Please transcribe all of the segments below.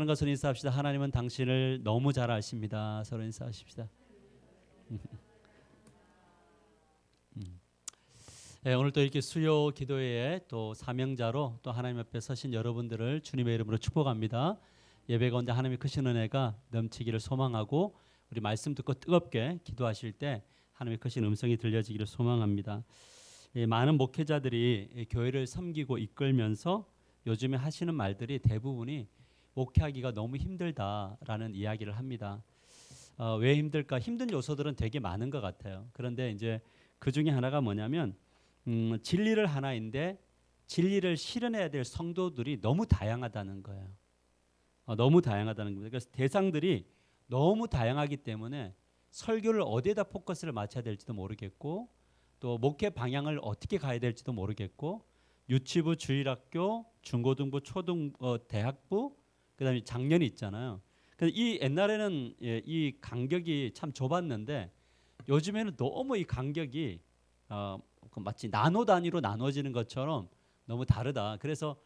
사람과 서로 인사합시다. 하나님은 당신을 너무 잘 아십니다. 서로 인사하십시다. 네, 오늘 또 이렇게 수요 기도회에 또 사명자로 또 하나님 앞에 서신 여러분들을 주님의 이름으로 축복합니다. 예배 가운데 하나님의 크신 은혜가 넘치기를 소망하고 우리 말씀 듣고 뜨겁게 기도하실 때 하나님의 크신 음성이 들려지기를 소망합니다. 많은 목회자들이 교회를 섬기고 이끌면서 요즘에 하시는 말들이 대부분이 목회하기가 너무 힘들다라는 이야기를 합니다. 왜 힘들까? 힘든 요소들은 되게 많은 것 같아요. 그런데 이제 그 중에 하나가 뭐냐면 진리를 하나인데 진리를 실현해야 될 성도들이 너무 다양하다는 거예요. 너무 다양하다는 겁니다. 그래서 대상들이 너무 다양하기 때문에 설교를 어디에다 포커스를 맞춰야 될지도 모르겠고 또 목회 방향을 어떻게 가야 될지도 모르겠고 유치부, 주일학교, 중고등부, 대학부, 그다음에 작년이 있잖아요. 그래서 이 옛날에는 이 간격이 참 좁았는데 요즘에는 너무 이 간격이 마치 나노 단위로 나눠지는 것처럼 너무 다르다. 그래서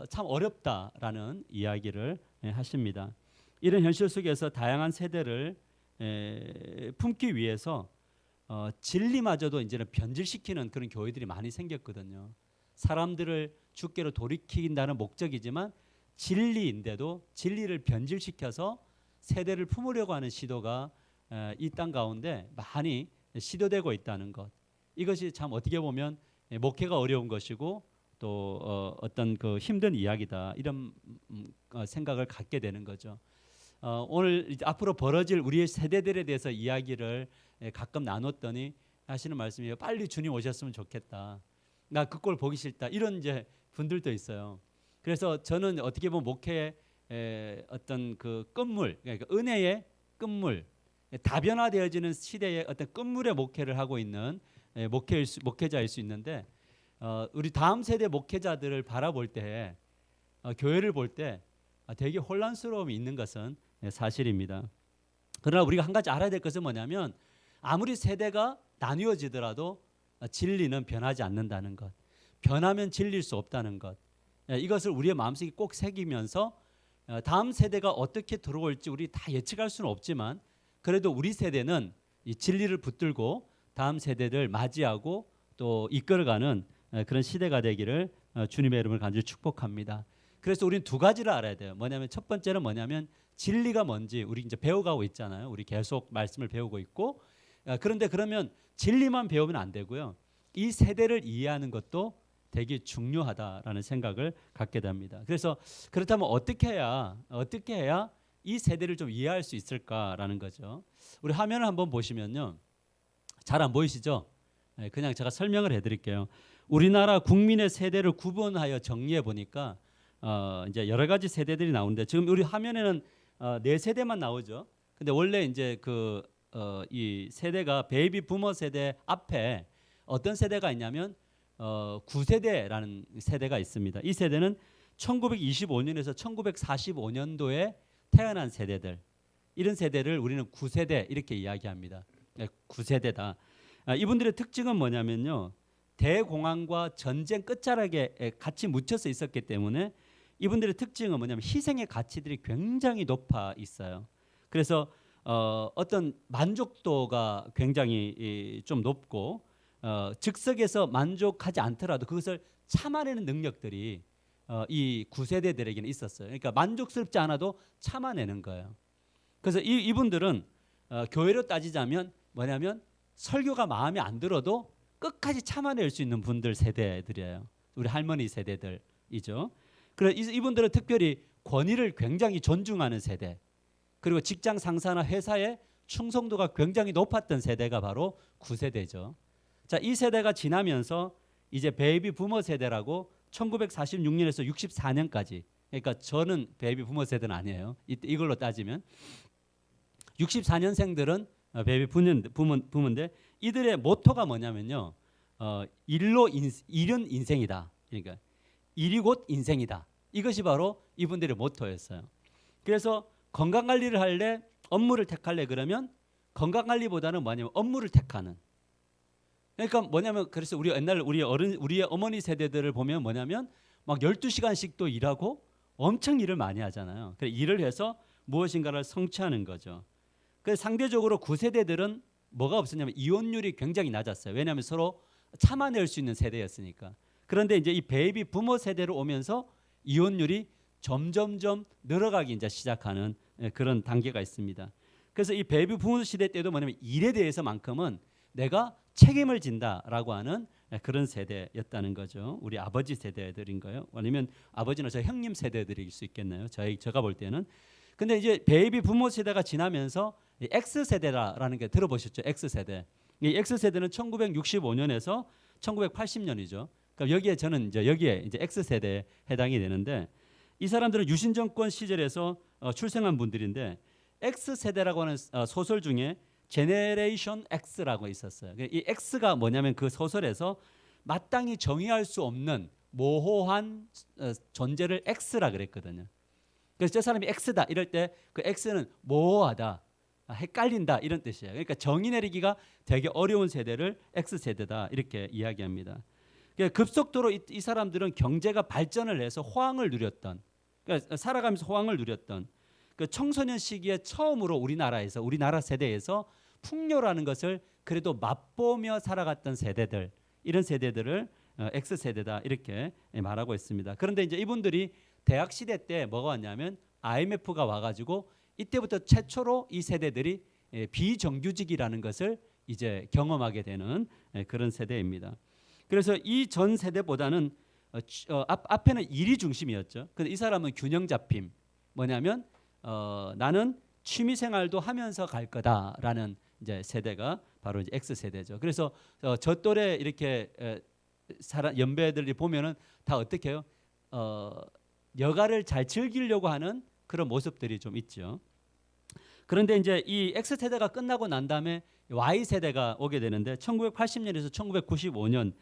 참 어렵다라는 이야기를 하십니다. 이런 현실 속에서 다양한 세대를 품기 위해서 진리마저도 이제는 변질시키는 그런 교회들이 많이 생겼거든요. 사람들을 주께로 돌이킨다는 목적이지만 진리인데도 진리를 변질시켜서 세대를 품으려고 하는 시도가 이 땅 가운데 많이 시도되고 있다는 것. 이것이 참 어떻게 보면 목회가 어려운 것이고 또 어떤 그 힘든 이야기다 이런 생각을 갖게 되는 거죠. 오늘 이제 앞으로 벌어질 우리의 세대들에 대해서 이야기를 가끔 나눴더니 하시는 말씀이에요. 빨리 주님 오셨으면 좋겠다. 나 그 꼴 보기 싫다. 이런 이제 분들도 있어요. 그래서 저는 어떻게 보면 목회의 어떤 그 끝물, 그러니까 은혜의 끝물, 다변화되어지는 시대의 어떤 끝물의 목회를 하고 있는 목회자일 수 있는데 우리 다음 세대 목회자들을 바라볼 때 교회를 볼 때 되게 혼란스러움이 있는 것은 사실입니다. 그러나 우리가 한 가지 알아야 될 것은 뭐냐면 아무리 세대가 나뉘어지더라도 진리는 변하지 않는다는 것. 변하면 진리일 수 없다는 것. 이것을 우리의 마음속에 꼭 새기면서 다음 세대가 어떻게 들어올지 우리 다 예측할 수는 없지만 그래도 우리 세대는 이 진리를 붙들고 다음 세대를 맞이하고 또 이끌어가는 그런 시대가 되기를 주님의 이름을 간절히 축복합니다. 그래서 우리는 두 가지를 알아야 돼요. 뭐냐면 첫 번째는 뭐냐면 진리가 뭔지 우리 이제 배워가고 있잖아요. 우리 계속 말씀을 배우고 있고 그런데 그러면 진리만 배우면 안 되고요. 이 세대를 이해하는 것도 되게 중요하다라는 생각을 갖게 됩니다. 그래서 그렇다면 어떻게 해야 이 세대를 좀 이해할 수 있을까라는 거죠. 우리 화면을 한번 보시면요. 잘 안 보이시죠? 그냥 제가 설명을 해드릴게요. 우리나라 국민의 세대를 구분하여 정리해 보니까 이제 여러 가지 세대들이 나오는데 지금 우리 화면에는 네 세대만 나오죠. 근데 원래 이제 이 세대가 베이비 부머 세대 앞에 어떤 세대가 있냐면 9세대라는 세대가 있습니다. 이 세대는 1925년에서 1945년도에 태어난 세대들. 이런 세대를 우리는 9세대 이렇게 이야기합니다. 9세대다. 이분들의 특징은 뭐냐면요. 대공황과 전쟁 끝자락에 같이 묻혀서 있었기 때문에 이분들의 특징은 뭐냐면 희생의 가치들이 굉장히 높아 있어요. 그래서 어떤 만족도가 굉장히 좀 높고 즉석에서 만족하지 않더라도 그것을 참아내는 능력들이 이 9세대들에게는 있었어요. 그러니까 만족스럽지 않아도 참아내는 거예요. 그래서 이분들은 교회로 따지자면 뭐냐면 설교가 마음에 안 들어도 끝까지 참아낼 수 있는 분들 세대들이에요. 우리 할머니 세대들이죠. 그래서 이분들은 특별히 권위를 굉장히 존중하는 세대. 그리고 직장 상사나 회사의 충성도가 굉장히 높았던 세대가 바로 9세대죠. 자, 이 세대가 지나면서 이제 베이비 부머 세대라고 1946년에서 64년까지 그러니까 저는 베이비 부머 세대는 아니에요. 이걸로 따지면 64년생들은 베이비 부머인데 이들의 모토가 뭐냐면요. 일은 인생이다. 그러니까 일이 곧 인생이다. 이것이 바로 이분들의 모토였어요. 그래서 건강관리를 할래 업무를 택할래 그러면 건강관리보다는 뭐냐면 업무를 택하는. 그러니까 뭐냐면 그래서 우리 옛날 우리의 어머니 세대들을 보면 뭐냐면 막 12시간씩 또 일하고 엄청 일을 많이 하잖아요. 그래서 일을 해서 무엇인가를 성취하는 거죠. 그래서 상대적으로 9세대들은 뭐가 없었냐면 이혼율이 굉장히 낮았어요. 왜냐하면 서로 참아낼 수 있는 세대였으니까. 그런데 이제 이 베이비 부모 세대로 오면서 이혼율이 점점점 늘어가기 이제 시작하는 그런 단계가 있습니다. 그래서 이 베이비 부모 시대 때도 뭐냐면 일에 대해서만큼은 내가 책임을 진다라고 하는 그런 세대였다는 거죠. 우리 아버지 세대들인 거예요. 아니면 아버지는 저 형님 세대들일 수 있겠네요. 제가 볼 때는. 근데 이제 베이비 부모 세대가 지나면서 X 세대라는 게 들어보셨죠? X 세대. 이 X 세대는 1965년에서 1980년이죠. 그러니까 여기에 이제 X 세대에 해당이 되는데 이 사람들은 유신 정권 시절에서 출생한 분들인데 X 세대라고 하는 소설 중에 제네레이션 X라고 있었어요. 이 X가 뭐냐면 그 소설에서 마땅히 정의할 수 없는 모호한 존재를 X라 그랬거든요. 그래서 저 사람이 X다 이럴 때 그 X는 모호하다, 헷갈린다 이런 뜻이에요. 그러니까 정의 내리기가 되게 어려운 세대를 X 세대다 이렇게 이야기합니다. 그러니까 급속도로 이 사람들은 경제가 발전을 해서 호황을 누렸던, 그러니까 살아가면서 호황을 누렸던 그 청소년 시기에 처음으로 우리나라 세대에서 풍요라는 것을 그래도 맛보며 살아갔던 세대들, 이런 세대들을 X 세대다 이렇게 말하고 있습니다. 그런데 이제 이분들이 대학 시대 때 뭐가 왔냐면 IMF가 와가지고 이때부터 최초로 이 세대들이 비정규직이라는 것을 이제 경험하게 되는 그런 세대입니다. 그래서 이 전 세대보다는 앞에는 일이 중심이었죠. 근데 이 사람은 균형 잡힘, 뭐냐면 나는 취미 생활도 하면서 갈 거다라는 이제 세대가 바로 이제 X 세대죠. 그래서 저 또래 이렇게 연배들이 보면은 다 어떻게 해요? 여가를 잘 즐기려고 하는 그런 모습들이 좀 있죠. 그런데 이제 이 X 세대가 끝나고 난 다음에 Y 세대가 오게 되는데 1980년에서 1995년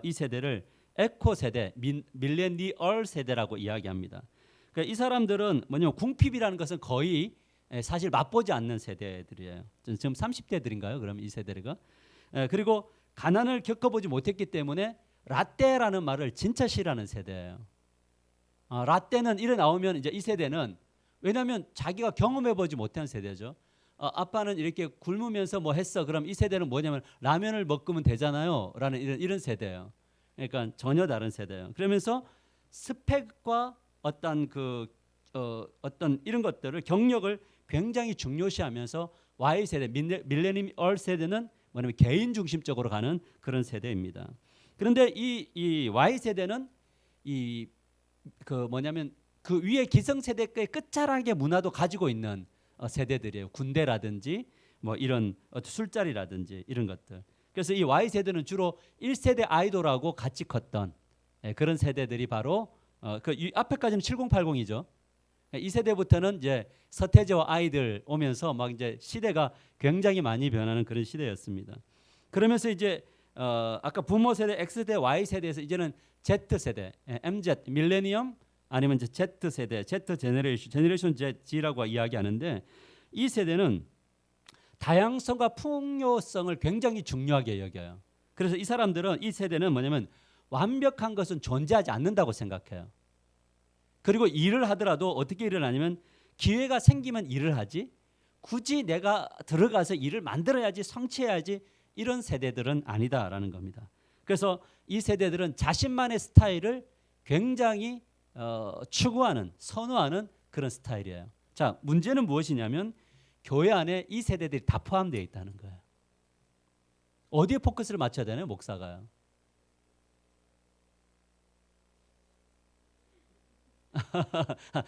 이 세대를 에코 세대, 밀레니얼 세대라고 이야기합니다. 그러니까 이 사람들은 뭐냐면 궁핍이라는 것은 거의 사실 맛보지 않는 세대들이에요. 지금 30대들인가요? 그럼 이 세대가 그리고 가난을 겪어보지 못했기 때문에 라떼라는 말을 진짜 싫어하는 세대예요. 라떼는 이래 나오면 이제 이 세대는 왜냐하면 자기가 경험해보지 못한 세대죠. 아빠는 이렇게 굶으면서 뭐 했어. 그럼 이 세대는 뭐냐면 라면을 먹으면 되잖아요. 라는 이런 세대예요. 그러니까 전혀 다른 세대예요. 그러면서 스펙과 어떤 어떤 이런 것들을 경력을 굉장히 중요시하면서 Y 세대, 밀레니얼 세대는 뭐냐면 개인 중심적으로 가는 그런 세대입니다. 그런데 이 Y 세대는 그 위에 기성세대의 끝자락의 문화도 가지고 있는 세대들이에요. 군대라든지 뭐 이런 술자리라든지 이런 것들. 그래서 이 Y 세대는 주로 1세대 아이돌하고 같이 컸던 그런 세대들이 바로 그 앞에까지는 7080이죠. 이 세대부터는 이제 서태지와 아이들 오면서 막 이제 시대가 굉장히 많이 변하는 그런 시대였습니다. 그러면서 이제 아까 부모 세대 X세대 Y세대에서 이제는 Z세대 MZ 밀레니엄 아니면 이제 Z세대 Z 제너레이션 Z라고 이야기하는데 이 세대는 다양성과 풍요성을 굉장히 중요하게 여겨요. 그래서 이 사람들은 이 세대는 뭐냐면 완벽한 것은 존재하지 않는다고 생각해요. 그리고 일을 하더라도 어떻게 일을 하냐면 기회가 생기면 일을 하지 굳이 내가 들어가서 일을 만들어야지 성취해야지 이런 세대들은 아니다라는 겁니다. 그래서 이 세대들은 자신만의 스타일을 굉장히 추구하는 선호하는 그런 스타일이에요. 자, 문제는 무엇이냐면 교회 안에 이 세대들이 다 포함되어 있다는 거예요. 어디에 포커스를 맞춰야 되나요, 목사가요?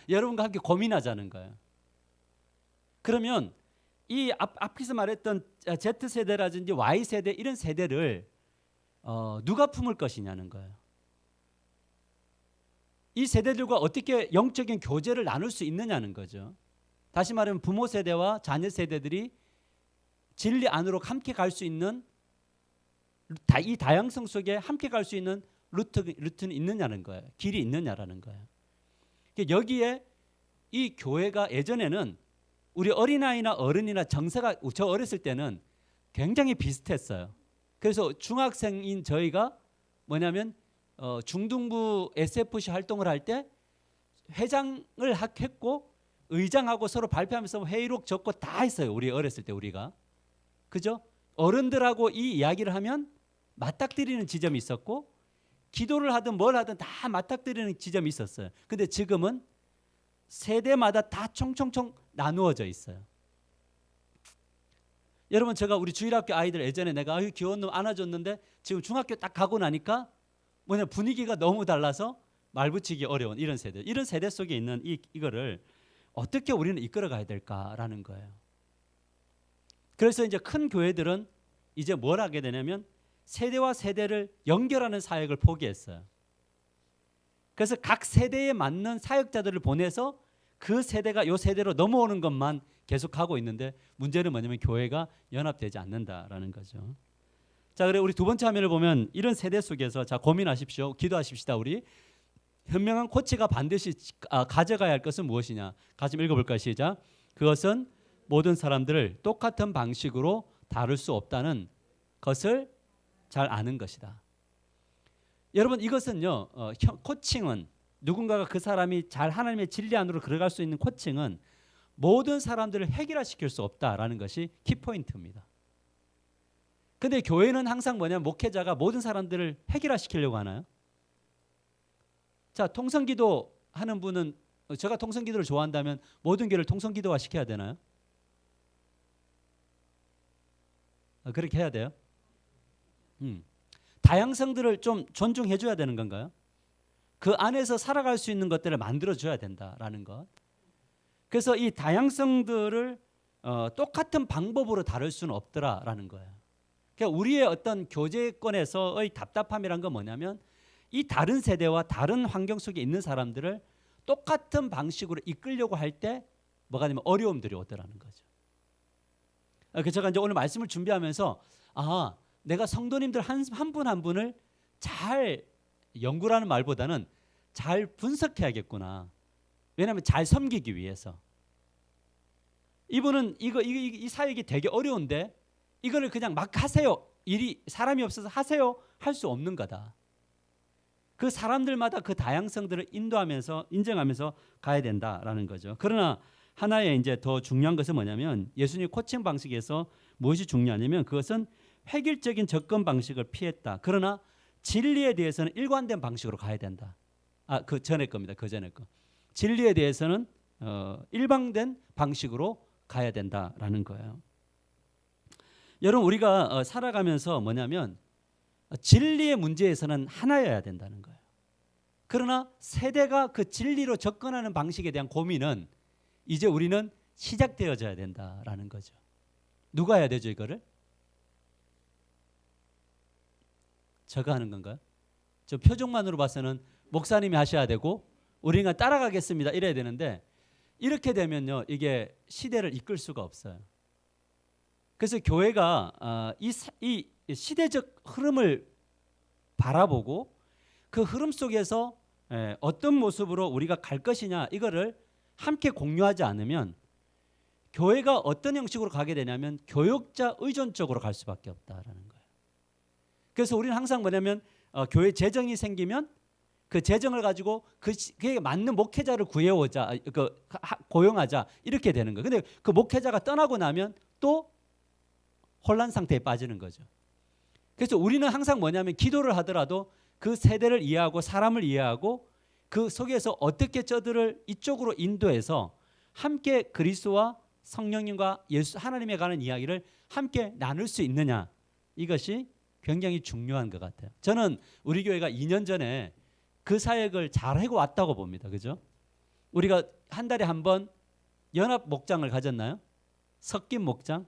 여러분과 함께 고민하자는 거예요. 그러면 이 앞에서 말했던 Z세대라든지 Y세대 이런 세대를 누가 품을 것이냐는 거예요. 이 세대들과 어떻게 영적인 교제를 나눌 수 있느냐는 거죠. 다시 말하면 부모 세대와 자녀 세대들이 진리 안으로 함께 갈 수 있는 이 다양성 속에 함께 갈 수 있는 루트는 있느냐는 거예요. 길이 있느냐라는 거예요. 여기에 이 교회가 예전에는 우리 어린아이나 어른이나 정서가 저 어렸을 때는 굉장히 비슷했어요. 그래서 중학생인 저희가 뭐냐면 중등부 SFC 활동을 할 때 회장을 했고 의장하고 서로 발표하면서 회의록 적고 다 했어요. 우리 어렸을 때 우리가. 그죠? 어른들하고 이 이야기를 하면 맞닥뜨리는 지점이 있었고 기도를 하든 뭘 하든 다 맞닥뜨리는 지점이 있었어요. 근데 지금은 세대마다 다 총총총 나누어져 있어요. 여러분 제가 우리 주일학교 아이들 예전에 내가 귀여운 놈 안아줬는데 지금 중학교 딱 가고 나니까 뭐냐 분위기가 너무 달라서 말 붙이기 어려운 이런 세대 속에 있는 이거를 어떻게 우리는 이끌어 가야 될까라는 거예요. 그래서 이제 큰 교회들은 이제 뭘 하게 되냐면 세대와 세대를 연결하는 사역을 포기했어요. 그래서 각 세대에 맞는 사역자들을 보내서 그 세대가 요 세대로 넘어오는 것만 계속하고 있는데 문제는 뭐냐면 교회가 연합되지 않는다라는 거죠. 자, 그래 우리 두 번째 화면을 보면 이런 세대 속에서 자 고민하십시오. 기도하십시다. 우리 현명한 코치가 반드시 가져가야 할 것은 무엇이냐? 같이 읽어볼까요? 시작. 그것은 모든 사람들을 똑같은 방식으로 다룰 수 없다는 것을 잘 아는 것이다. 여러분 이것은요. 코칭은 누군가가 그 사람이 잘 하나님의 진리 안으로 들어갈 수 있는 코칭은 모든 사람들을 해결시킬 수 없다라는 것이 키포인트입니다. 근데 교회는 항상 뭐냐면 목회자가 모든 사람들을 해결시키려고 하나요? 자, 통성기도 하는 분은 제가 통성기도를 좋아한다면 모든 교회를 통성기도화 시켜야 되나요? 그렇게 해야 돼요? 다양성들을 좀 존중해 줘야 되는 건가요? 그 안에서 살아갈 수 있는 것들을 만들어 줘야 된다라는 것. 그래서 이 다양성들을 똑같은 방법으로 다룰 수는 없더라라는 거예요. 그러니까 우리의 어떤 교제권에서의 답답함이란 건 뭐냐면 이 다른 세대와 다른 환경 속에 있는 사람들을 똑같은 방식으로 이끌려고 할 때 뭐가 되면 어려움들이 오더라는 거죠. 그래서 제가 이제 오늘 말씀을 준비하면서 내가 성도님들 한 분 한 분을 잘 연구라는 말보다는 잘 분석해야겠구나. 왜냐하면 잘 섬기기 위해서. 이분은 이 사역이 되게 어려운데 이거를 그냥 막 하세요. 일이 사람이 없어서 하세요. 할 수 없는 거다. 그 사람들마다 그 다양성들을 인도하면서 인정하면서 가야 된다라는 거죠. 그러나 하나의 이제 더 중요한 것은 뭐냐면 예수님 코칭 방식에서 무엇이 중요하냐면 그것은 획일적인 접근 방식을 피했다. 그러나 진리에 대해서는 일관된 방식으로 가야 된다. 그 전에 겁니다. 그 전에 거. 진리에 대해서는 일방된 방식으로 가야 된다라는 거예요. 여러분 우리가 살아가면서 뭐냐면 진리의 문제에서는 하나여야 된다는 거예요. 그러나 세대가 그 진리로 접근하는 방식에 대한 고민은 이제 우리는 시작되어져야 된다라는 거죠. 누가 해야 되죠 이거를? 제가 하는 건가요? 저 표정만으로 봐서는 목사님이 하셔야 되고 우리가 따라가겠습니다 이래야 되는데 이렇게 되면요 이게 시대를 이끌 수가 없어요. 그래서 교회가 이 시대적 흐름을 바라보고 그 흐름 속에서 어떤 모습으로 우리가 갈 것이냐 이거를 함께 공유하지 않으면 교회가 어떤 형식으로 가게 되냐면 교역자 의존적으로 갈 수밖에 없다라는 거예요. 그래서 우리는 항상 뭐냐면 교회 재정이 생기면 그 재정을 가지고 그에 맞는 목회자를 구해오자, 고용하자 이렇게 되는 거예요. 근데 그 목회자가 떠나고 나면 또 혼란 상태에 빠지는 거죠. 그래서 우리는 항상 뭐냐면 기도를 하더라도 그 세대를 이해하고 사람을 이해하고 그 속에서 어떻게 저들을 이쪽으로 인도해서 함께 그리스도와 성령님과 예수 하나님에 관한 이야기를 함께 나눌 수 있느냐 이것이 굉장히 중요한 것 같아요. 저는 우리 교회가 2년 전에 그 사역을 잘 하고 왔다고 봅니다. 그죠? 우리가 한 달에 한 번 연합 목장을 가졌나요? 섞인 목장.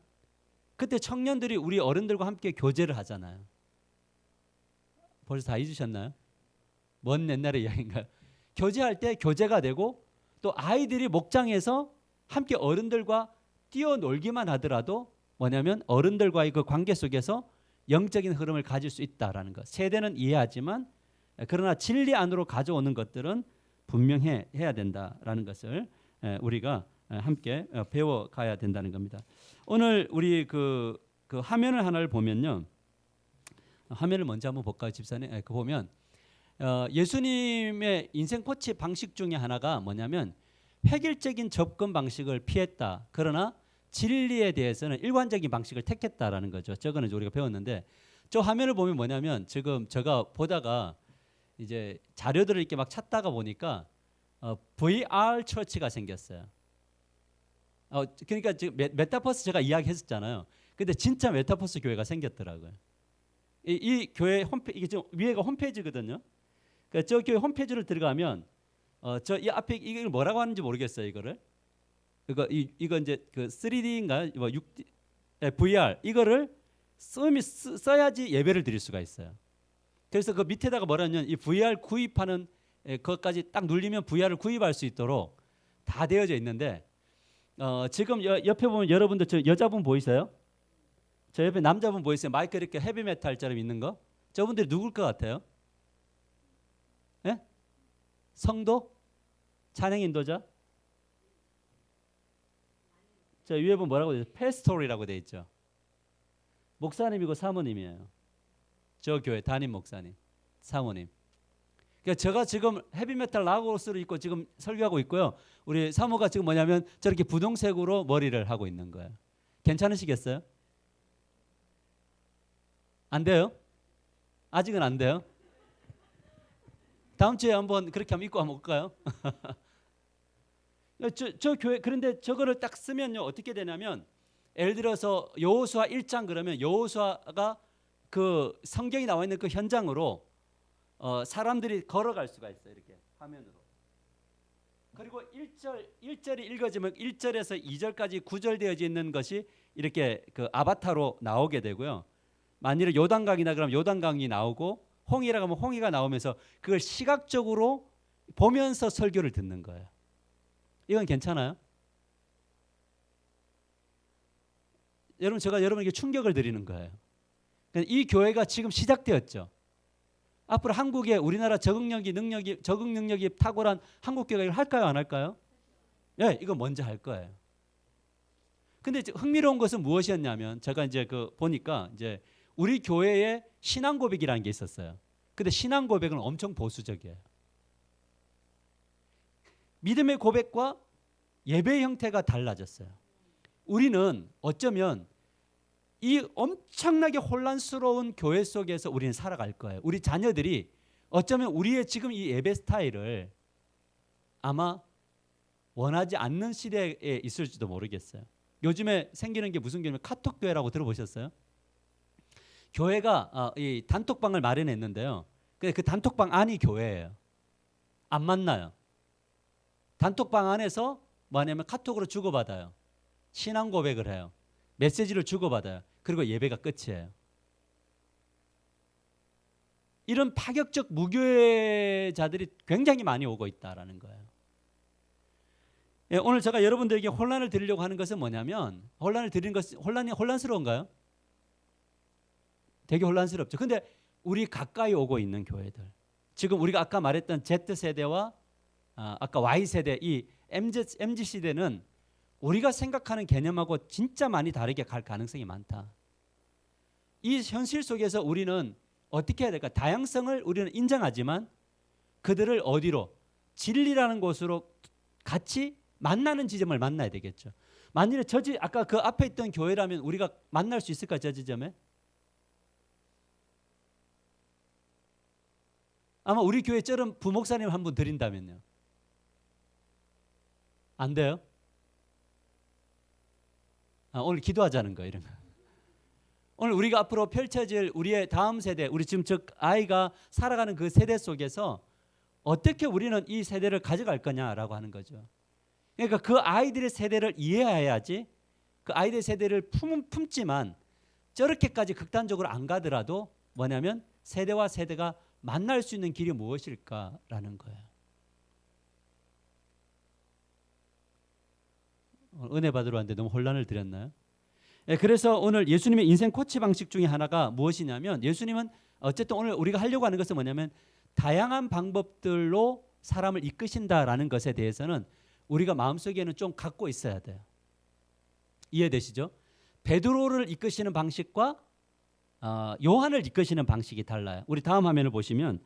그때 청년들이 우리 어른들과 함께 교제를 하잖아요. 벌써 다 잊으셨나요? 먼 옛날의 이야기인가요? 교제할 때 교제가 되고 또 아이들이 목장에서 함께 어른들과 뛰어놀기만 하더라도 뭐냐면 어른들과의 그 관계 속에서 영적인 흐름을 가질 수 있다라는 것. 세대는 이해하지만 그러나 진리 안으로 가져오는 것들은 분명해야 된다라는 것을 우리가 함께 배워가야 된다는 겁니다. 오늘 우리 그 화면을 하나를 보면요. 화면을 먼저 한번 볼까요, 집사님? 그 보면 예수님의 인생 코치 방식 중에 하나가 뭐냐면 획일적인 접근 방식을 피했다. 그러나 진리에 대해서는 일관적인 방식을 택했다라는 거죠. 저거는 우리가 배웠는데 저 화면을 보면 뭐냐면 지금 제가 보다가 이제 자료들을 이렇게 막 찾다가 보니까 VR 처치가 생겼어요. 그러니까 지금 메타버스 제가 이야기했었잖아요. 근데 진짜 메타버스 교회가 생겼더라고요. 이 교회 홈페이지 이게 지금 위에가 홈페이지거든요. 그러니까 저 교회 홈페이지를 들어가면 저 이 앞에 이걸 뭐라고 하는지 모르겠어요. 이거를 이거 이제 그 3D인가 뭐 6D VR 이거를 써야지 예배를 드릴 수가 있어요. 그래서 그 밑에다가 뭐라냐면 이 VR 구입하는 그것까지 딱 누르면 VR을 구입할 수 있도록 다 되어져 있는데 지금 옆에 보면 여러분들 저 여자분 보이세요? 저 옆에 남자분 보이세요? 마이크 이렇게 헤비메탈처럼 있는 거? 저분들이 누굴 것 같아요? 예? 성도? 찬양 인도자? 저 위에 보면 뭐라고 되어 있죠? 패스토리라고 되어 있죠. 목사님이고 사모님이에요. 저 교회 담임 목사님, 사모님. 그러니까 제가 지금 헤비메탈 라고스를 입고 지금 설교하고 있고요. 우리 사모가 지금 뭐냐면 저렇게 분홍색으로 머리를 하고 있는 거예요. 괜찮으시겠어요? 안 돼요? 아직은 안 돼요? 다음 주에 한번 그렇게 한번 입고 한번 올까요? 저 교회 그런데 저거를 딱 쓰면요 어떻게 되냐면 예를 들어서 여호수아 1장 그러면 여호수아가 그 성경이 나와 있는 그 현장으로 사람들이 걸어갈 수가 있어요. 이렇게 화면으로. 그리고 1절이 읽어지면 1절에서 2절까지 구절되어져 있는 것이 이렇게 그 아바타로 나오게 되고요. 만일에 요단강이나 그러면 요단강이 나오고 홍해라고 하면 홍해가 나오면서 그걸 시각적으로 보면서 설교를 듣는 거예요. 이건 괜찮아요? 여러분 제가 여러분에게 충격을 드리는 거예요. 이 교회가 지금 시작되었죠. 앞으로 한국에 우리나라 적응 능력이 탁월한 한국 교회가 이걸 할까요, 안 할까요? 예, 이거 먼저 할 거예요. 근데 흥미로운 것은 무엇이었냐면 제가 이제 그 보니까 이제 우리 교회에 신앙 고백이라는 게 있었어요. 근데 신앙 고백은 엄청 보수적이에요. 믿음의 고백과 예배의 형태가 달라졌어요. 우리는 어쩌면 이 엄청나게 혼란스러운 교회 속에서 우리는 살아갈 거예요. 우리 자녀들이 어쩌면 우리의 지금 이 예배 스타일을 아마 원하지 않는 시대에 있을지도 모르겠어요. 요즘에 생기는 게 무슨 교회냐면 카톡 교회라고 들어보셨어요? 교회가 이 단톡방을 마련했는데요. 그 단톡방 안이 교회예요. 안 만나요. 단톡방 안에서 뭐냐면 카톡으로 주고받아요. 신앙 고백을 해요. 메시지를 주고받아요. 그리고 예배가 끝이에요. 이런 파격적 무교회자들이 굉장히 많이 오고 있다라는 거예요. 예, 오늘 제가 여러분들에게 혼란을 드리려고 하는 것은 뭐냐면 혼란을 드리는 것 혼란스러운가요? 되게 혼란스럽죠. 근데 우리 가까이 오고 있는 교회들 지금 우리가 아까 말했던 Z세대와 아까 Y세대 이 MZ 시대는 우리가 생각하는 개념하고 진짜 많이 다르게 갈 가능성이 많다. 이 현실 속에서 우리는 어떻게 해야 될까? 다양성을 우리는 인정하지만 그들을 어디로? 진리라는 곳으로 같이 만나는 지점을 만나야 되겠죠. 만일에 아까 그 앞에 있던 교회라면 우리가 만날 수 있을까? 저 지점에? 아마 우리 교회 저런 부목사님 한 분 드린다면요. 안 돼요? 오늘 기도하자는 거예요. 이런 거. 오늘 우리가 앞으로 펼쳐질 우리의 다음 세대, 우리 지금 즉 아이가 살아가는 그 세대 속에서 어떻게 우리는 이 세대를 가져갈 거냐라고 하는 거죠. 그러니까 그 아이들의 세대를 이해해야지 그 아이들의 세대를 품지만 저렇게까지 극단적으로 안 가더라도 뭐냐면 세대와 세대가 만날 수 있는 길이 무엇일까라는 거예요. 은혜 받으러 왔는데 너무 혼란을 드렸나요? 예, 그래서 오늘 예수님의 인생 코치 방식 중에 하나가 무엇이냐면 예수님은 어쨌든 오늘 우리가 하려고 하는 것은 뭐냐면 다양한 방법들로 사람을 이끄신다라는 것에 대해서는 우리가 마음속에는 좀 갖고 있어야 돼요. 이해되시죠? 베드로를 이끄시는 방식과 요한을 이끄시는 방식이 달라요. 우리 다음 화면을 보시면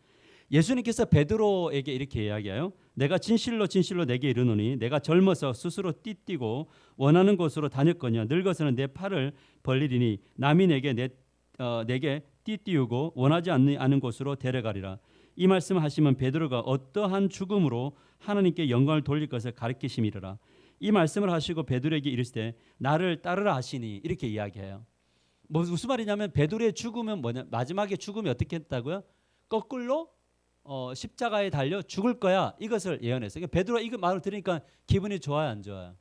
예수님께서 베드로에게 이렇게 이야기해요. 내가 진실로 진실로 내게 이르노니 내가 젊어서 스스로 띠뛰고 원하는 곳으로 다녔거니와 늙어서는 내 팔을 벌리리니 남이 내게 띠띠우고 원하지 않는 곳으로 데려가리라. 이 말씀을 하시면 베드로가 어떠한 죽음으로 하나님께 영광을 돌릴 것을 가르치심이라. 이 말씀을 하시고 베드로에게 이르시되 나를 따르라 하시니 이렇게 이야기해요. 무슨 말이냐면 베드로의 죽음은 뭐냐? 마지막에 죽음이 어떻게 했다고요? 거꾸로 십자가에 달려 죽을 거야. 이것을 예언했어요. 그러니까 베드로가 이거 말을 들으니까 기분이 좋아요, 안 좋아요?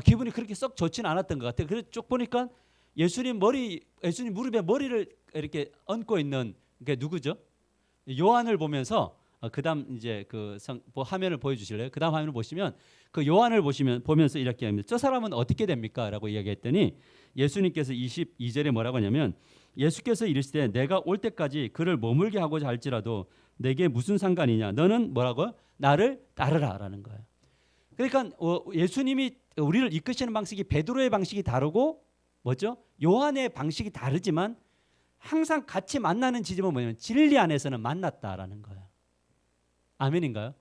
기분이 그렇게 썩 좋지는 않았던 것 같아요. 그래서 쭉 보니까 예수님 무릎에 머리를 이렇게 얹고 있는 게 누구죠? 요한을 보면서 그다음 이제 화면을 보여주실래요? 그다음 화면을 보시면 그 요한을 보면서 이렇게 합니다. 저 사람은 어떻게 됩니까?라고 이야기했더니 예수님께서 22절에 뭐라고 하냐면 예수께서 이르시되 내가 올 때까지 그를 머물게 하고자 할지라도 내게 무슨 상관이냐? 너는 뭐라고요? 나를 따르라라는 거예요. 그러니까 예수님이 우리를 이끄시는 방식이 베드로의 방식이 다르고 뭐죠? 요한의 방식이 다르지만 항상 같이 만나는 지점은 뭐냐면 진리 안에서는 만났다라는 거예요. 아멘인가요?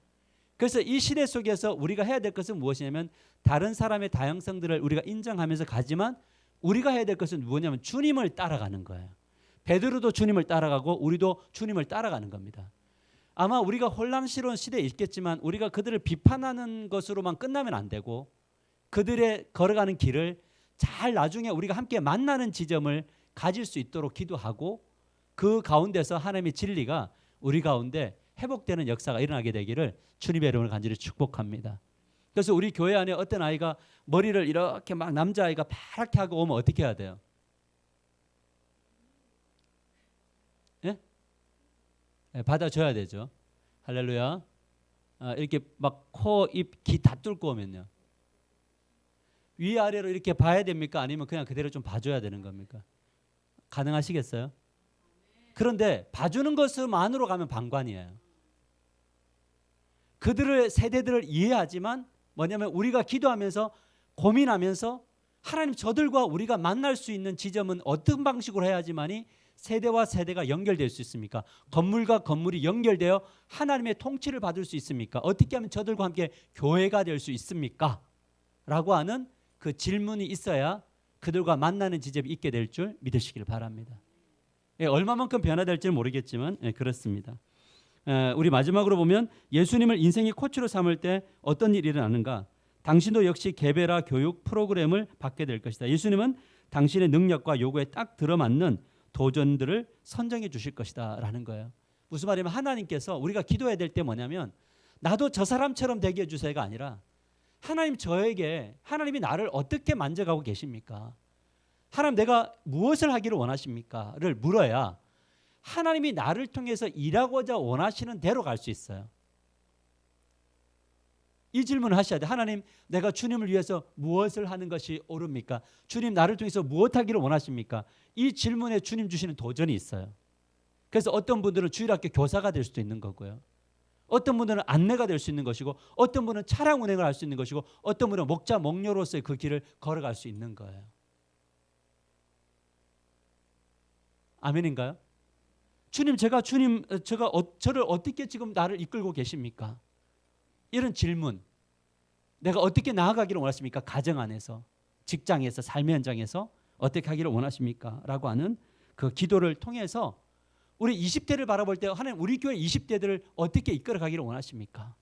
그래서 이 시대 속에서 우리가 해야 될 것은 무엇이냐면 다른 사람의 다양성들을 우리가 인정하면서 가지만 우리가 해야 될 것은 뭐냐면 주님을 따라가는 거예요. 베드로도 주님을 따라가고 우리도 주님을 따라가는 겁니다. 아마 우리가 혼란스러운 시대에 있겠지만 우리가 그들을 비판하는 것으로만 끝나면 안 되고 그들의 걸어가는 길을 잘 나중에 우리가 함께 만나는 지점을 가질 수 있도록 기도하고 그 가운데서 하나님의 진리가 우리 가운데 회복되는 역사가 일어나게 되기를 주님의 이름으로 간절히 축복합니다. 그래서 우리 교회 안에 어떤 아이가 머리를 이렇게 막 남자아이가 파랗게 하고 오면 어떻게 해야 돼요? 예? 네, 받아줘야 되죠. 할렐루야. 이렇게 막 코, 입, 귀 다 뚫고 오면요. 위아래로 이렇게 봐야 됩니까? 아니면 그냥 그대로 좀 봐줘야 되는 겁니까? 가능하시겠어요? 그런데 봐주는 것만으로 가면 방관이에요. 그들의 세대들을 이해하지만 뭐냐면 우리가 기도하면서 고민하면서 하나님 저들과 우리가 만날 수 있는 지점은 어떤 방식으로 해야지만이 세대와 세대가 연결될 수 있습니까? 건물과 건물이 연결되어 하나님의 통치를 받을 수 있습니까? 어떻게 하면 저들과 함께 교회가 될 수 있습니까? 라고 하는 그 질문이 있어야 그들과 만나는 지점이 있게 될 줄 믿으시길 바랍니다. 얼마만큼 변화될지는 모르겠지만 그렇습니다. 우리 마지막으로 보면 예수님을 인생의 코치로 삼을 때 어떤 일이 일어나는가? 당신도 역시 개베라 교육 프로그램을 받게 될 것이다. 예수님은 당신의 능력과 요구에 딱 들어맞는 도전들을 선정해 주실 것이다 라는 거예요. 무슨 말이냐면 하나님께서 우리가 기도해야 될 때 뭐냐면 나도 저 사람처럼 되게 해주세요가 아니라 하나님 하나님이 나를 어떻게 만져가고 계십니까? 하나님 내가 무엇을 하기를 원하십니까? 를 물어야 하나님이 나를 통해서 일하고자 원하시는 대로 갈 수 있어요. 이 질문을 하셔야 돼. 하나님 내가 주님을 위해서 무엇을 하는 것이 옳습니까? 주님 나를 통해서 무엇 하기를 원하십니까? 이 질문에 주님 주시는 도전이 있어요. 그래서 어떤 분들은 주일학교 교사가 될 수도 있는 거고요. 어떤 분들은 안내가 될 수 있는 것이고 어떤 분은 차량 운행을 할 수 있는 것이고 어떤 분은 목자 목녀로서의 그 길을 걸어갈 수 있는 거예요. 아멘인가요? 주님 제가 저를 어떻게 지금 나를 이끌고 계십니까? 이런 질문 내가 어떻게 나아가기를 원하십니까? 가정 안에서 직장에서 삶의 현장에서 어떻게 하기를 원하십니까? 라고 하는 그 기도를 통해서 우리 20대를 바라볼 때 하나님 우리 교회 20대들을 어떻게 이끌어가기를 원하십니까?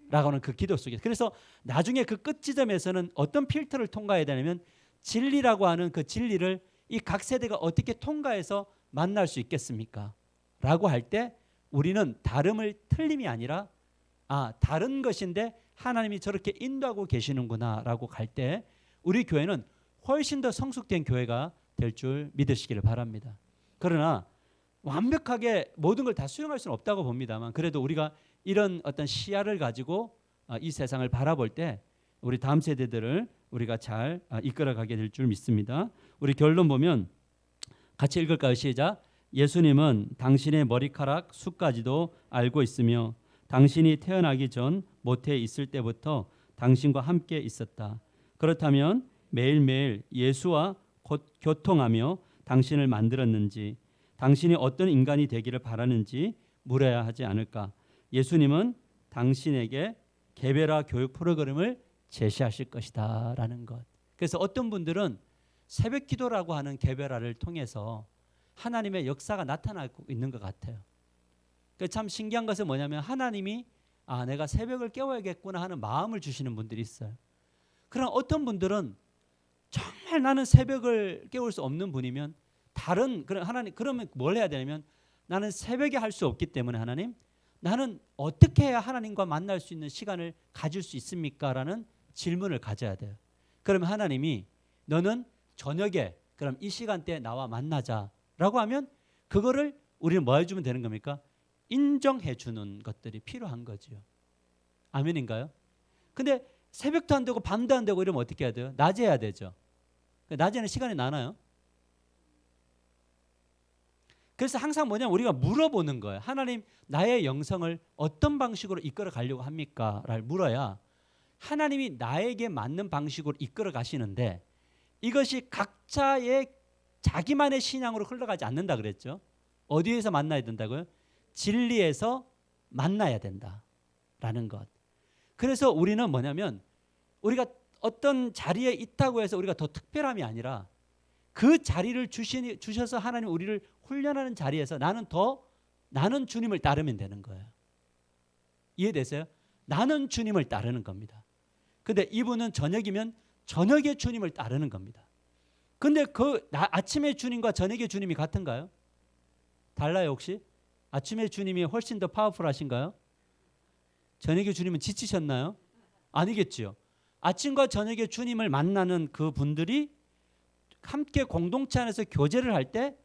라고 하는 그 기도 속에 그래서 나중에 그 끝 지점에서는 어떤 필터를 통과해야 되냐면 진리라고 하는 그 진리를 이 각 세대가 어떻게 통과해서 만날 수 있겠습니까? 라고 할 때 우리는 다름을 틀림이 아니라 다른 것인데 하나님이 저렇게 인도하고 계시는구나 라고 갈 때 우리 교회는 훨씬 더 성숙된 교회가 될 줄 믿으시기를 바랍니다. 그러나 완벽하게 모든 걸 다 수용할 수는 없다고 봅니다만 그래도 우리가 이런 어떤 시야를 가지고 이 세상을 바라볼 때 우리 다음 세대들을 우리가 잘 이끌어가게 될 줄 믿습니다. 우리 결론 보면 같이 읽을까요? 시작. 예수님은 당신의 머리카락 숱까지도 알고 있으며 당신이 태어나기 전 모태에 있을 때부터 당신과 함께 있었다. 그렇다면 매일매일 예수와 교통하며 당신을 만들었는지 당신이 어떤 인간이 되기를 바라는지 물어야 하지 않을까. 예수님은 당신에게 개별화 교육 프로그램을 제시하실 것이다 라는 것. 그래서 어떤 분들은 새벽 기도라고 하는 개별화를 통해서 하나님의 역사가 나타나고 있는 것 같아요. 참 신기한 것은 뭐냐면 하나님이 내가 새벽을 깨워야겠구나 하는 마음을 주시는 분들이 있어요. 그럼 어떤 분들은 정말 나는 새벽을 깨울 수 없는 분이면 하나님 그러면 뭘 해야 되냐면 나는 새벽에 할 수 없기 때문에 하나님 나는 어떻게 해야 하나님과 만날 수 있는 시간을 가질 수 있습니까? 라는 질문을 가져야 돼요. 그러면 하나님이 너는 저녁에 그럼 이 시간대에 나와 만나자라고 하면 그거를 우리는 뭐 해주면 되는 겁니까? 인정해 주는 것들이 필요한 거죠. 아멘인가요? 근데 새벽도 안 되고 밤도 안 되고 이러면 어떻게 해야 돼요? 낮에 해야 되죠. 낮에는 시간이 나나요? 그래서 항상 뭐냐면 우리가 물어보는 거예요. 하나님 나의 영성을 어떤 방식으로 이끌어 가려고 합니까? 를 물어야 하나님이 나에게 맞는 방식으로 이끌어 가시는데 이것이 각자의 자기만의 신앙으로 흘러가지 않는다 그랬죠. 어디에서 만나야 된다고요? 진리에서 만나야 된다라는 것. 그래서 우리는 뭐냐면 우리가 어떤 자리에 있다고 해서 우리가 더 특별함이 아니라 그 자리를 주셔서 하나님 우리를 훈련하는 자리에서 나는 주님을 따르면 되는 거예요. 이해되세요? 나는 주님을 따르는 겁니다. 근데 이분은 저녁이면 저녁의 주님을 따르는 겁니다. 근데 아침의 주님과 저녁의 주님이 같은가요? 달라요 혹시? 아침의 주님이 훨씬 더 파워풀하신가요? 저녁의 주님은 지치셨나요? 아니겠지요. 아침과 저녁의 주님을 만나는 그 분들이 함께 공동체 안에서 교제를 할 때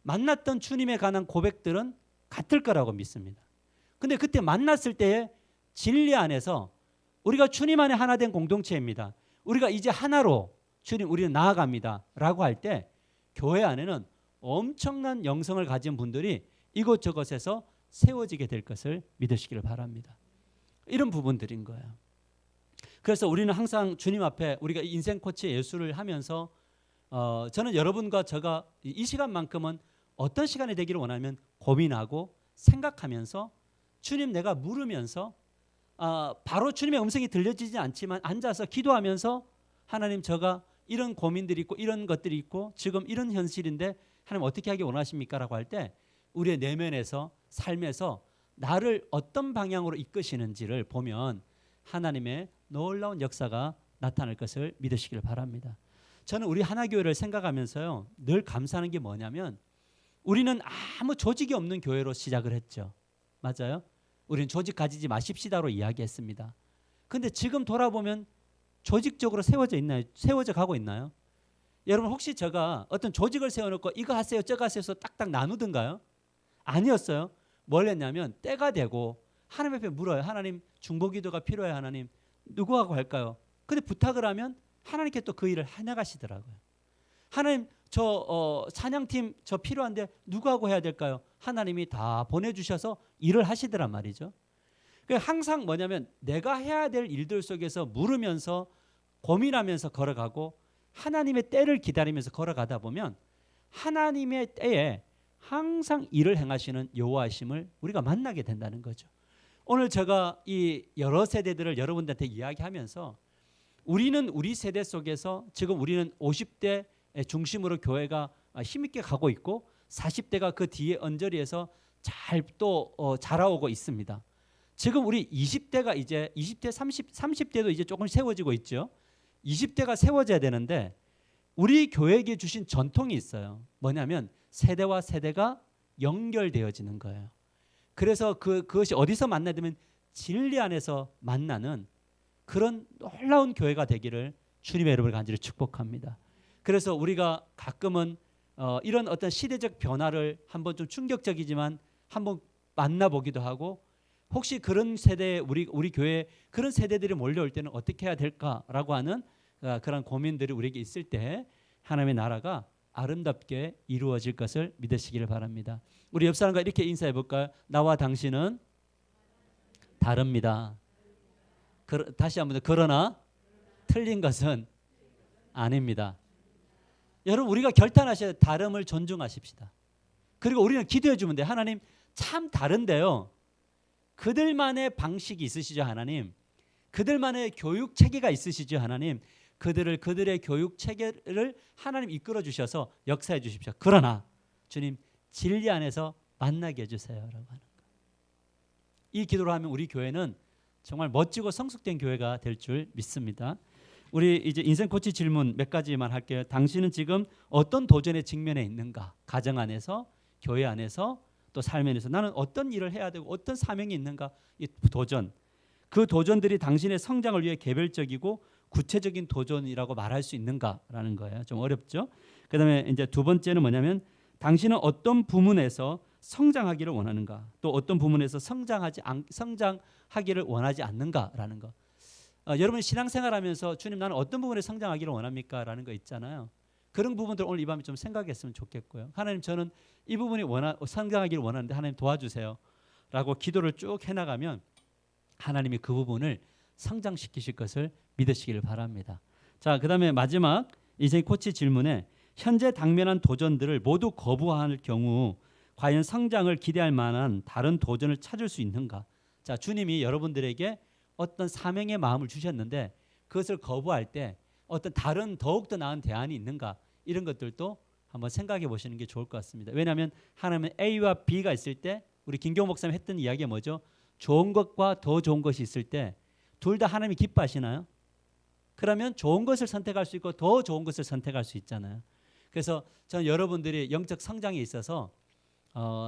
만났던 주님에 관한 고백들은 같을 거라고 믿습니다. 근데 그때 만났을 때의 진리 안에서 우리가 주님 안에 하나 된 공동체입니다. 우리가 이제 하나로 주님 우리는 나아갑니다 라고 할 때 교회 안에는 엄청난 영성을 가진 분들이 이곳저곳에서 세워지게 될 것을 믿으시기를 바랍니다. 이런 부분들인 거예요. 그래서 우리는 항상 주님 앞에 우리가 인생 코치 예수를 하면서 저는 여러분과 제가 이 시간만큼은 어떤 시간이 되기를 원하면 고민하고 생각하면서 주님 내가 물으면서 바로 주님의 음성이 들려지지 않지만 앉아서 기도하면서 하나님 제가 이런 고민들이 있고 이런 것들이 있고 지금 이런 현실인데 하나님 어떻게 하기 원하십니까? 라고 할 때 우리의 내면에서 삶에서 나를 어떤 방향으로 이끄시는지를 보면 하나님의 놀라운 역사가 나타날 것을 믿으시길 바랍니다. 저는 우리 하나교회를 생각하면서요 늘 감사하는 게 뭐냐면 우리는 아무 조직이 없는 교회로 시작을 했죠. 맞아요? 우리는 조직 가지지 마십시다로 이야기했습니다. 근데 지금 돌아보면 조직적으로 세워져 있나요? 세워져 가고 있나요? 여러분 혹시 제가 어떤 조직을 세워놓고 이거 하세요 저거 하세요 해서 딱딱 나누던가요? 아니었어요. 뭘 했냐면 때가 되고 하나님 앞에 물어요. 하나님 중보기도가 필요해요. 하나님 누구하고 할까요? 근데 부탁을 하면 하나님께 또 그 일을 해나가시더라고요. 하나님 저 찬양팀 저 필요한데 누구하고 해야 될까요? 하나님이 다 보내주셔서 일을 하시더란 말이죠. 항상 뭐냐면 내가 해야 될 일들 속에서 물으면서 고민하면서 걸어가고 하나님의 때를 기다리면서 걸어가다 보면 하나님의 때에 항상 일을 행하시는 여호와이심을 우리가 만나게 된다는 거죠. 오늘 제가 이 여러 세대들을 여러분들한테 이야기하면서 우리는 우리 세대 속에서 지금 우리는 50대 중심으로 교회가 힘있게 가고 있고 40대가 그 뒤에 언저리에서 잘 또 자라오고 있습니다. 지금 우리 20대가 이제 20대 30대도 이제 조금 세워지고 있죠. 20대가 세워져야 되는데 우리 교회에게 주신 전통이 있어요. 뭐냐면 세대와 세대가 연결되어지는 거예요. 그래서 그것이 어디서 만나야 되면 진리 안에서 만나는 그런 놀라운 교회가 되기를 주님의 여러분을 간절히 축복합니다. 그래서 우리가 가끔은 이런 어떤 시대적 변화를 한번 좀 충격적이지만 한번 만나보기도 하고 혹시 그런 세대에 우리 교회에 그런 세대들이 몰려올 때는 어떻게 해야 될까라고 하는 그런 고민들이 우리에게 있을 때 하나님의 나라가 아름답게 이루어질 것을 믿으시기를 바랍니다. 우리 옆 사람과 이렇게 인사해 볼까요? 나와 당신은 다릅니다. 다시 한번 그러나 틀린 것은 아닙니다. 여러분 우리가 결단하셔야 다름을 존중하십시다. 그리고 우리는 기도해 주면 돼. 하나님 참 다른데요. 그들만의 방식이 있으시죠, 하나님. 그들만의 교육 체계가 있으시죠, 하나님. 그들의 교육 체계를 하나님 이끌어 주셔서 역사해 주십시오. 그러나 주님 진리 안에서 만나게 해주세요라고 하는 거예요. 이 기도를 하면 우리 교회는 정말 멋지고 성숙된 교회가 될 줄 믿습니다. 우리 이제 인생 코치 질문 몇 가지만 할게요. 당신은 지금 어떤 도전에 직면해 있는가? 가정 안에서, 교회 안에서, 또 삶에서 나는 어떤 일을 해야 되고 어떤 사명이 있는가? 이 도전. 그 도전들이 당신의 성장을 위해 개별적이고 구체적인 도전이라고 말할 수 있는가라는 거예요. 좀 어렵죠? 그다음에 이제 두 번째는 뭐냐면 당신은 어떤 부문에서 성장하기를 원하는가? 또 어떤 부문에서 성장하기를 원하지 않는가라는 거. 여러분 신앙생활하면서 주님 나는 어떤 부분에 성장하기를 원합니까? 라는 거 있잖아요. 그런 부분들 오늘 이 밤에 좀 생각했으면 좋겠고요. 하나님 저는 이 부분이 성장하기를 원하는데 하나님 도와주세요. 라고 기도를 쭉 해나가면 하나님이 그 부분을 성장시키실 것을 믿으시기를 바랍니다. 자, 그다음에 마지막 인생 코치 질문에 현재 당면한 도전들을 모두 거부할 경우 과연 성장을 기대할 만한 다른 도전을 찾을 수 있는가? 자, 주님이 여러분들에게 어떤 사명의 마음을 주셨는데 그것을 거부할 때 어떤 다른 더욱더 나은 대안이 있는가? 이런 것들도 한번 생각해 보시는 게 좋을 것 같습니다. 왜냐하면 하나님은 A와 B가 있을 때 우리 김경호 목사님 했던 이야기가 뭐죠? 좋은 것과 더 좋은 것이 있을 때 둘 다 하나님이 기뻐하시나요? 그러면 좋은 것을 선택할 수 있고 더 좋은 것을 선택할 수 있잖아요. 그래서 저는 여러분들이 영적 성장에 있어서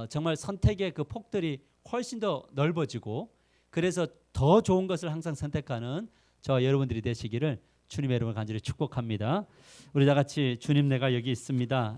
정말 선택의 그 폭들이 훨씬 더 넓어지고 그래서 더 좋은 것을 항상 선택하는 저와 여러분들이 되시기를 주님의 이름으로 간절히 축복합니다. 우리 다 같이 주님 내가 여기 있습니다.